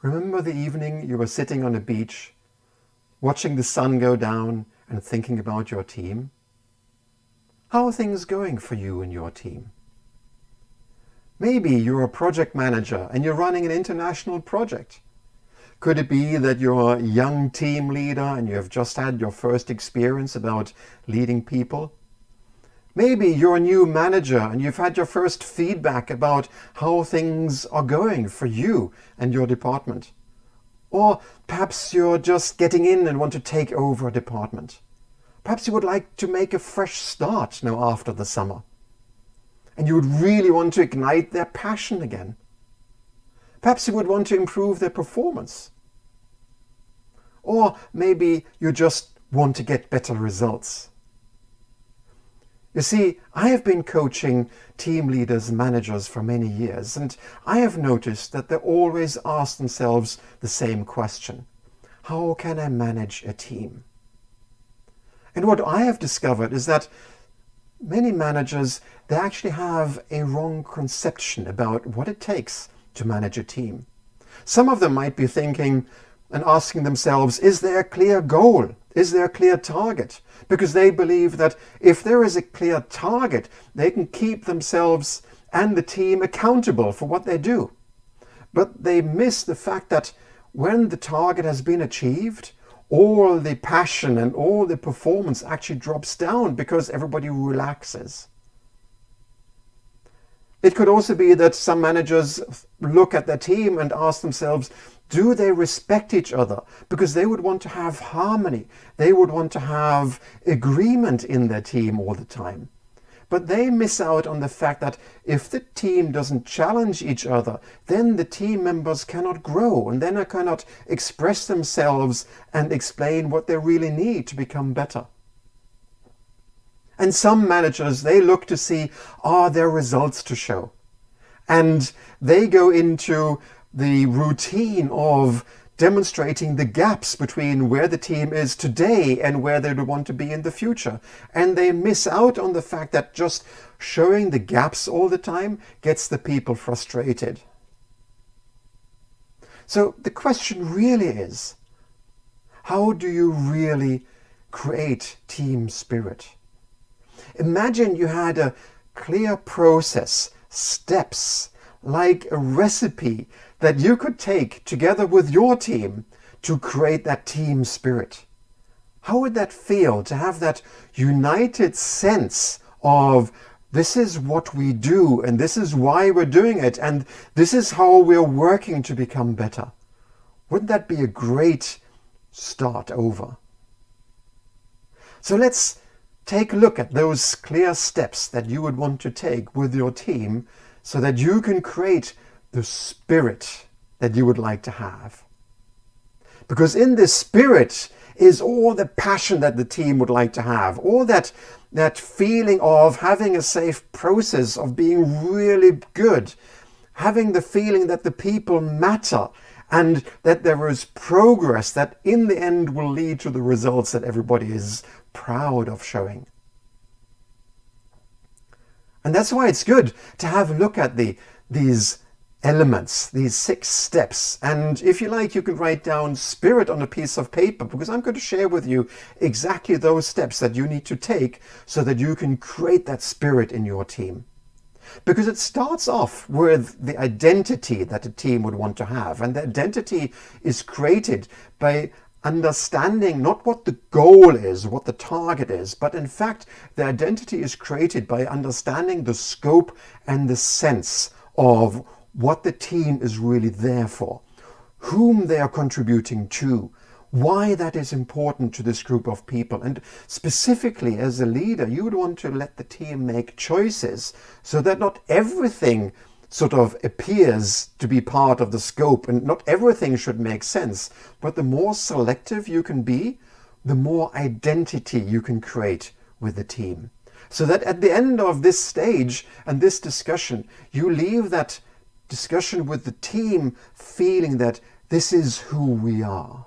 Remember the evening you were sitting on a beach, watching the sun go down and thinking about your team? How are things going for you and your team? Maybe you're a project manager and you're running an international project. Could it be that you're a young team leader and you have just had your first experience about leading people? Maybe you're a new manager and you've had your first feedback about how things are going for you and your department. Or perhaps you're just getting in and want to take over a department. Perhaps you would like to make a fresh start now after the summer. And you would really want to ignite their passion again. Perhaps you would want to improve their performance. Or maybe you just want to get better results. You see, I have been coaching team leaders and managers for many years, and I have noticed that they always ask themselves the same question. How can I manage a team? And what I have discovered is that many managers, they actually have a wrong conception about what it takes to manage a team. Some of them might be thinking and asking themselves, is there a clear goal? Is there a clear target? Because they believe that if there is a clear target, they can keep themselves and the team accountable for what they do. But they miss the fact that when the target has been achieved, all the passion and all the performance actually drops down because everybody relaxes. It could also be that some managers look at their team and ask themselves, do they respect each other? Because they would want to have harmony. They would want to have agreement in their team all the time. But they miss out on the fact that if the team doesn't challenge each other, then the team members cannot grow and then they cannot express themselves and explain what they really need to become better. And some managers, they look to see, are there results to show? And they go into the routine of demonstrating the gaps between where the team is today and where they want to be in the future. And they miss out on the fact that just showing the gaps all the time gets the people frustrated. So the question really is, how do you really create team spirit? Imagine you had a clear process, steps, like a recipe that you could take together with your team to create that team spirit. How would that feel to have that united sense of this is what we do and this is why we're doing it and this is how we're working to become better? Wouldn't that be a great start over? So let's take a look at those clear steps that you would want to take with your team so that you can create the spirit that you would like to have. Because in this spirit is all the passion that the team would like to have, all that feeling of having a safe process, of being really good, having the feeling that the people matter and that there is progress that in the end will lead to the results that everybody is proud of showing. And that's why it's good to have a look at these elements, these 6 steps. And if you like, you can write down spirit on a piece of paper, because I'm going to share with you exactly those steps that you need to take so that you can create that spirit in your team. Because it starts off with the identity that a team would want to have. And the identity is created by understanding not what the goal is, what the target is, but in fact, the identity is created by understanding the scope and the sense of what the team is really there for, whom they are contributing to, why that is important to this group of people. And specifically as a leader, you would want to let the team make choices so that not everything sort of appears to be part of the scope and not everything should make sense. But the more selective you can be, the more identity you can create with the team. So that at the end of this stage and this discussion, you leave that discussion with the team feeling that this is who we are.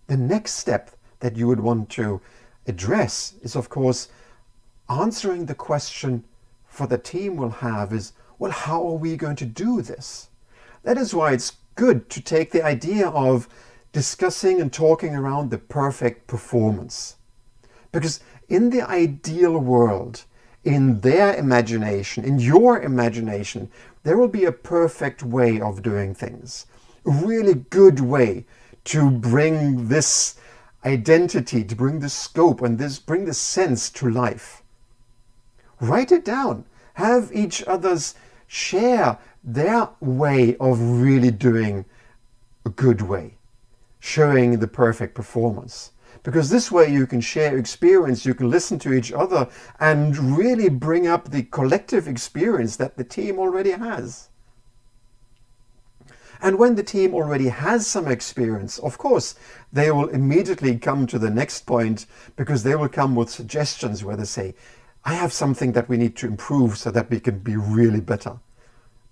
The next step that you would want to address is, of course, answering the question for the team will have is, well, how are we going to do this? That is why it's good to take the idea of discussing and talking around the perfect performance. Because in the ideal world, in their imagination, in your imagination, there will be a perfect way of doing things. A really good way to bring this identity, to bring the scope and bring the sense to life. Write it down. Have each other's share their way of really doing a good way, showing the perfect performance. Because this way you can share experience, you can listen to each other and really bring up the collective experience that the team already has. And when the team already has some experience, of course, they will immediately come to the next point, because they will come with suggestions where they say, I have something that we need to improve so that we can be really better.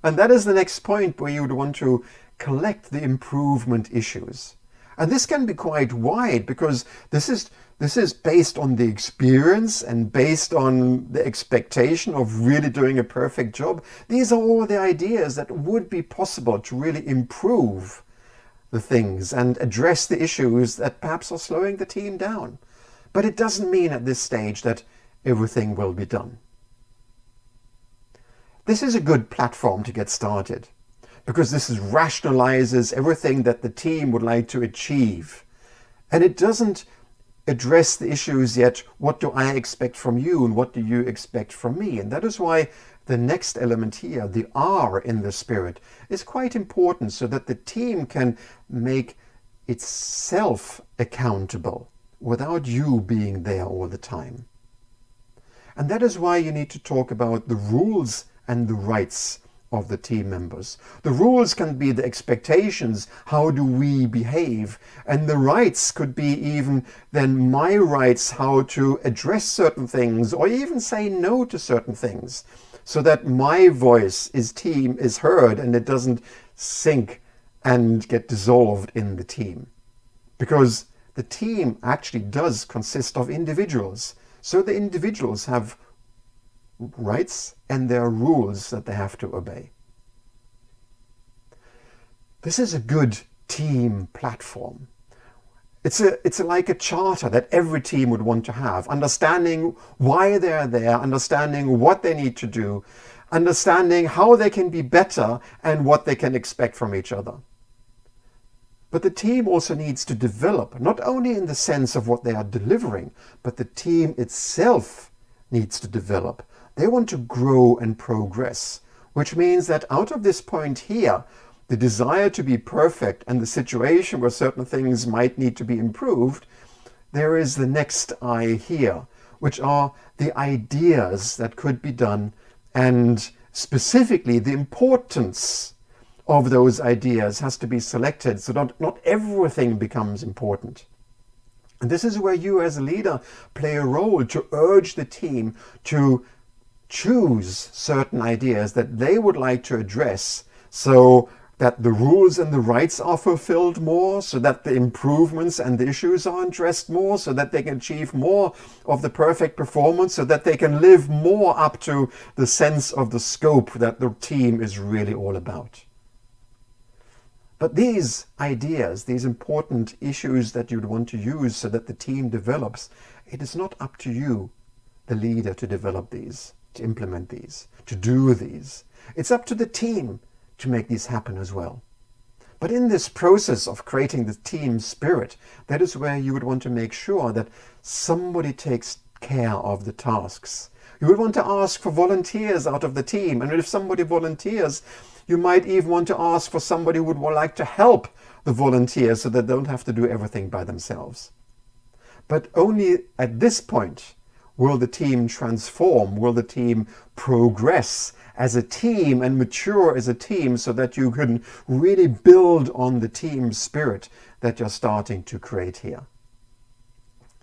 And that is the next point where you would want to collect the improvement issues. And this can be quite wide, because this is based on the experience and based on the expectation of really doing a perfect job. These are all the ideas that would be possible to really improve the things and address the issues that perhaps are slowing the team down. But it doesn't mean at this stage that everything will be done. This is a good platform to get started, because this rationalizes everything that the team would like to achieve. And it doesn't address the issues yet, what do I expect from you and what do you expect from me? And that is why the next element here, the R in the spirit, is quite important, so that the team can make itself accountable without you being there all the time. And that is why you need to talk about the rules and the rights of the team members. The rules can be the expectations, how do we behave, and the rights could be even then my rights, how to address certain things or even say no to certain things, so that my voice is heard and it doesn't sink and get dissolved in the team. Because the team actually does consist of individuals, so the individuals have rights and there are rules that they have to obey. This is a good team platform. It's like a charter that every team would want to have, understanding why they're there, understanding what they need to do, understanding how they can be better and what they can expect from each other. But the team also needs to develop, not only in the sense of what they are delivering, but the team itself needs to develop. They want to grow and progress, which means that out of this point here, the desire to be perfect and the situation where certain things might need to be improved, there is the next I here, which are the ideas that could be done, and specifically the importance of those ideas has to be selected, so not everything becomes important. And this is where you as a leader play a role to urge the team to choose certain ideas that they would like to address, so that the rules and the rights are fulfilled more, so that the improvements and the issues are addressed more, so that they can achieve more of the perfect performance, so that they can live more up to the sense of the scope that the team is really all about. But these ideas, these important issues that you'd want to use so that the team develops, it is not up to you, the leader, to develop these, to implement these, to do these. It's up to the team to make these happen as well. But in this process of creating the team spirit, that is where you would want to make sure that somebody takes care of the tasks. You would want to ask for volunteers out of the team, and if somebody volunteers, you might even want to ask for somebody who would like to help the volunteers so they don't have to do everything by themselves. But only at this point will the team transform, will the team progress as a team and mature as a team, so that you can really build on the team spirit that you're starting to create here.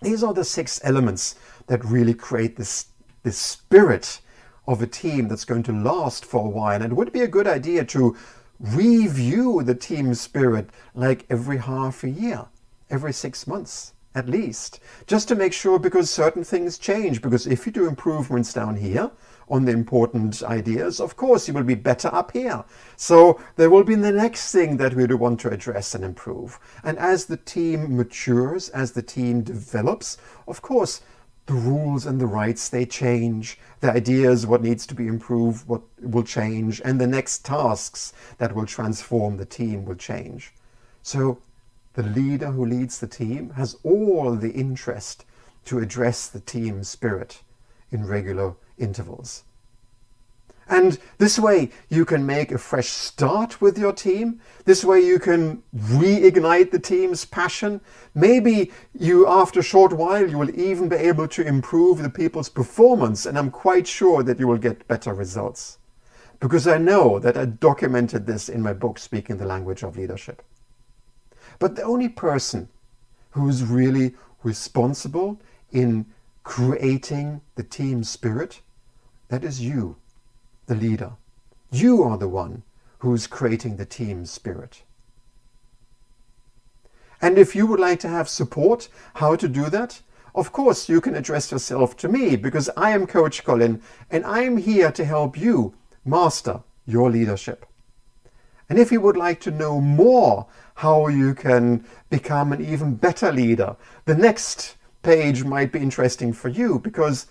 These are the 6 elements that really create this spirit of a team that's going to last for a while. And it would be a good idea to review the team spirit like every half a year, every 6 months at least, just to make sure, because certain things change. Because if you do improvements down here, on the important ideas, of course you will be better up here. So there will be the next thing that we do want to address and improve. And as the team matures, as the team develops, of course, the rules and the rights, they change. The ideas, what needs to be improved, what will change, and the next tasks that will transform the team will change. So the leader who leads the team has all the interest to address the team spirit in regular intervals. And this way you can make a fresh start with your team. This way you can reignite the team's passion. Maybe you, after a short while, you will even be able to improve the people's performance, and I'm quite sure that you will get better results. Because I know that I documented this in my book, Speaking the Language of Leadership. But the only person who is really responsible in creating the team spirit, that is you, the leader. You are the one who is creating the team spirit. And if you would like to have support how to do that, of course you can address yourself to me, because I am Coach Colin and I am here to help you master your leadership. And if you would like to know more how you can become an even better leader, the next page might be interesting for you, because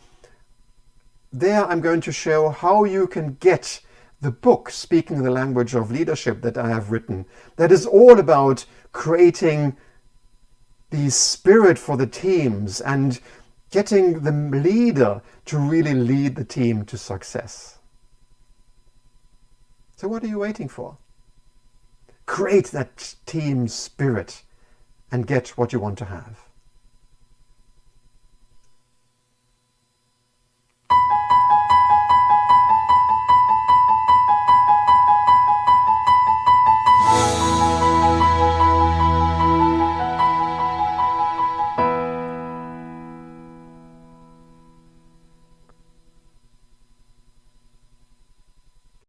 there I'm going to show how you can get the book, Speaking the Language of Leadership, that I have written, that is all about creating the spirit for the teams and getting the leader to really lead the team to success. So what are you waiting for? Create that team spirit and get what you want to have.